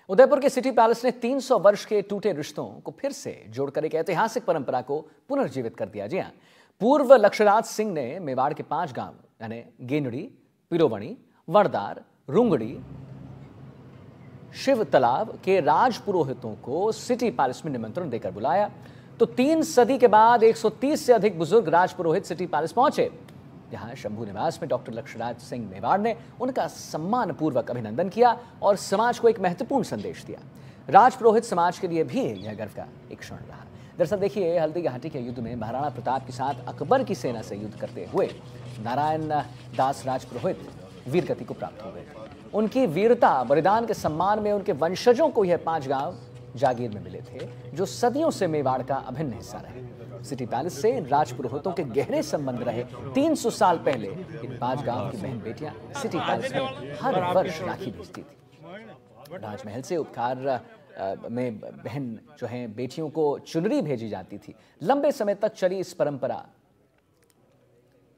उदयपुर के city palace ने 300 वर्ष के टूटे रिश्तों को फिर से जोड़कर एक ऐतिहासिक परंपरा को पुनर्जीवित कर दिया। जी हां, पूर्व लक्षराज सिंह ने मेवाड़ के 5 गांव यानी गेंदड़ी, पिरोवणी, वड़दार, रुंगड़ी, शिव तालाब के राज पुरोहितों को सिटी पैलेस में निमंत्रण देकर बुलाया। तो 3 सदी के बाद 130 से अधिक बुजुर्ग राज पुरोहित सिटी पैलेस पहुंचे। यहां शंभू निवास में डॉक्टर लक्षराज सिंह मेवाड़ ने उनका सम्मानपूर्वक अभिनंदन किया और समाज को एक महत्वपूर्ण संदेश दिया। राज पुरोहित समाज के लिए भी यह गर्व का एक क्षण रहा। दरअसल देखिए, हल्दी घाटी के युद्ध में महाराणा प्रताप के साथ अकबर की सेना से युद्ध करते हुए नारायण दास राज पुरोहित वीरगति को प्राप्त हो गए। उनकी वीरता बलिदान के सम्मान में उनके वंशजों को यह 5 गांव जागीर में मिले थे, जो सदियों से मेवाड़ का अभिन्न हिस्सा रहे। सिटी पैलेस से राज पुरोहितों के गहरे संबंध रहे। 300 साल पहले इन 5 गांव की बहन बेटियां सिटी पैलेस में हर वर्ष राखी भेजती थी। राजमहल से उपहार में बहन जो है बेटियों को चुनरी भेजी जाती थी। लंबे समय तक चली इस परंपरा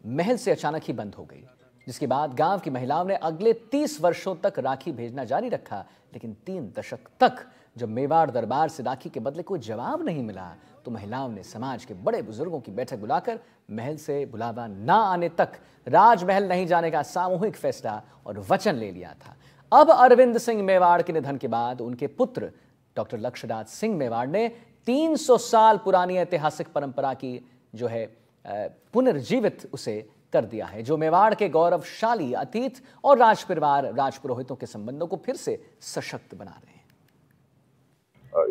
महल से अचानक ही बंद हो गई, जिसके बाद गांव की महिलाओं ने अगले 30 वर्षों तक राखी भेजना जारी रखा। लेकिन 3 दशक तक जब मेवाड़ दरबार से राखी के बदले कोई जवाब नहीं मिला, तो महिलाओं ने समाज के बड़े बुजुर्गों की बैठक बुलाकर महल से बुलावा ना आने तक राजमहल नहीं जाने का सामूहिक फैसला और वचन ले लिया था। अब अरविंद सिंह मेवाड़ के निधन के बाद उनके पुत्र डॉक्टर लक्षराज सिंह मेवाड़ ने 300 साल पुरानी ऐतिहासिक परंपरा की जो है पुनर्जीवित उसे कर दिया है, जो मेवाड़ के गौरवशाली अतीत और राजपरिवार राजपुरोहितों के संबंधों को फिर से सशक्त बना रहे हैं।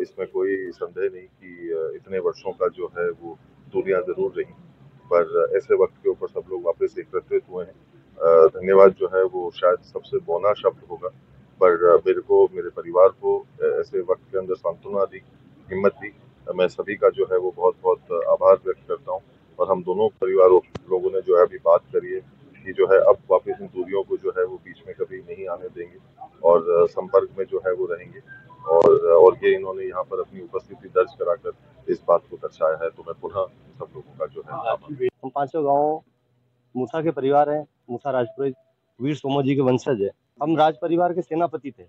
इसमें कोई संदेह नहीं कि इतने वर्षों का जो है वो दूरियां जरूर रही, पर ऐसे वक्त के ऊपर सब लोग वापस एकत्रित हुए हैं। धन्यवाद जो है वो शायद सबसे बौना शब्द होगा, पर मेरे को, मेरे परिवार को ऐसे वक्त के अंदर सांत्वना दी, हिम्मत दी। मैं सभी का जो है वो बहुत बहुत आभार व्यक्त करता हूँ। और हम दोनों परिवारों लोगों ने जो है अभी बात करी है कि जो है अब वापस इन दूरियों को जो है वो बीच में कभी नहीं आने देंगे और संपर्क में जो है वो रहेंगे। और ये इन्होंने यहाँ पर अपनी उपस्थिति दर्ज कराकर इस बात को दर्शाया है, तो मैं पुनः सब लोगों का जो है। हम 5 गाँव मूसा के परिवार हैं। मूसा राजपुरोहित वीर सोमो जी के वंशज है। हम राज परिवार के सेनापति थे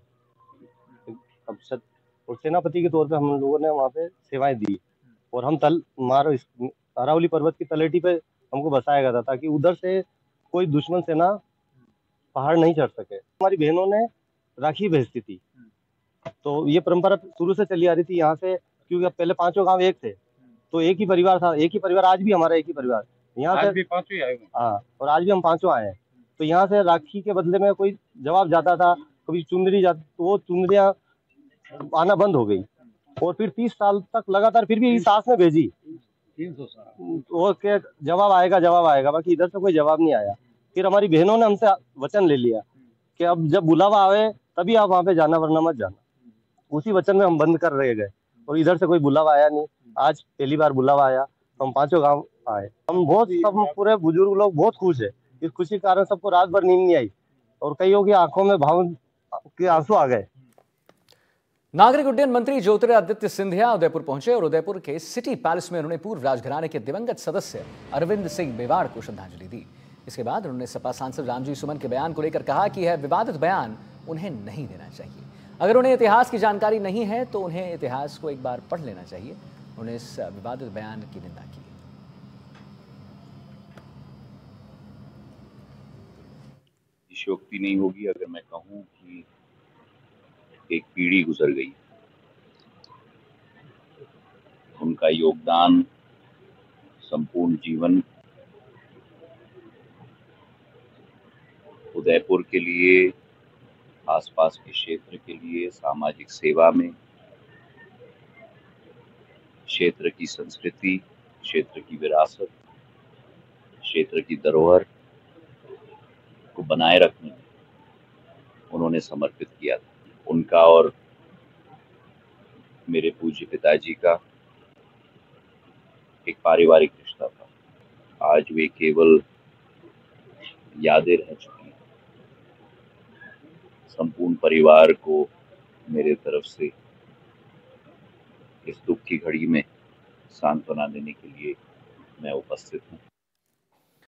और सेनापति के तौर पे हम लोगों ने वहाँ पे सेवाएं दी। और हम अरावली पर्वत की तलेटी पे हमको बसाया गया था, ताकि उधर से कोई दुश्मन सेना पहाड़ नहीं चढ़ सके। हमारी बहनों ने राखी भेजती थी, तो ये परंपरा शुरू से चली आ रही थी यहाँ से, क्योंकि अब पहले 5 गांव एक थे, तो एक ही परिवार था। एक ही परिवार, आज भी हमारा एक ही परिवार यहाँ से 5 आए। हाँ, और आज भी हम 5 आए हैं। तो यहाँ से राखी के बदले में कोई जवाब जाता था, कभी चुनरी जाती, तो वो चुनरियाँ आना बंद हो गई। और फिर 30 साल तक लगातार फिर भी सास ने भेजी 300 साल, वो के जवाब आएगा, बाकी इधर से कोई जवाब नहीं आया। फिर हमारी बहनों ने हमसे वचन ले लिया कि अब जब बुलावा आवे तभी आप वहाँ पे जाना, वरना मत जाना। उसी वचन में हम बंद कर रह गए और इधर से कोई बुलावा आया नहीं। आज पहली बार बुलावा आया, तो हम 5 गांव आए। हम पूरे बुजुर्ग लोग बहुत खुश है। इस खुशी के कारण सबको रात भर नींद नहीं आई और कईयों की आंखों में भाव के आंसू आ गए। नागरिक उड्डयन मंत्री ज्योतिरादित्य सिंधिया उदयपुर पहुंचे और उदयपुर के सिटी पैलेस में उन्होंने पूर्व राजघराने के दिवंगत सदस्य अरविंद सिंह मेवाड़ को श्रद्धांजलि दी। इसके बाद उन्होंने सपा सांसद रामजी सुमन के बयान को लेकर कहा कि यह विवादित बयान उन्हें नहीं देना चाहिए। अगर उन्हें इतिहास की जानकारी नहीं है तो उन्हें इतिहास को एक बार पढ़ लेना चाहिए। उन्होंने इस विवादित बयान की निंदा की। शोक्ति नहीं होगी अगर मैं कहूं कि एक पीढ़ी गुजर गई, उनका योगदान संपूर्ण जीवन उदयपुर के लिए, आसपास के क्षेत्र के लिए, सामाजिक सेवा में, क्षेत्र की संस्कृति, क्षेत्र की विरासत, क्षेत्र की धरोहर को बनाए रखने में उन्होंने समर्पित किया था। उनका और मेरे पूज्य पिताजी का एक पारिवारिक रिश्ता था। आज वे केवल यादें रह चुकी हैं। संपूर्ण परिवार को मेरे तरफ से इस दुख की घड़ी में सांत्वना देने के लिए मैं उपस्थित हूँ।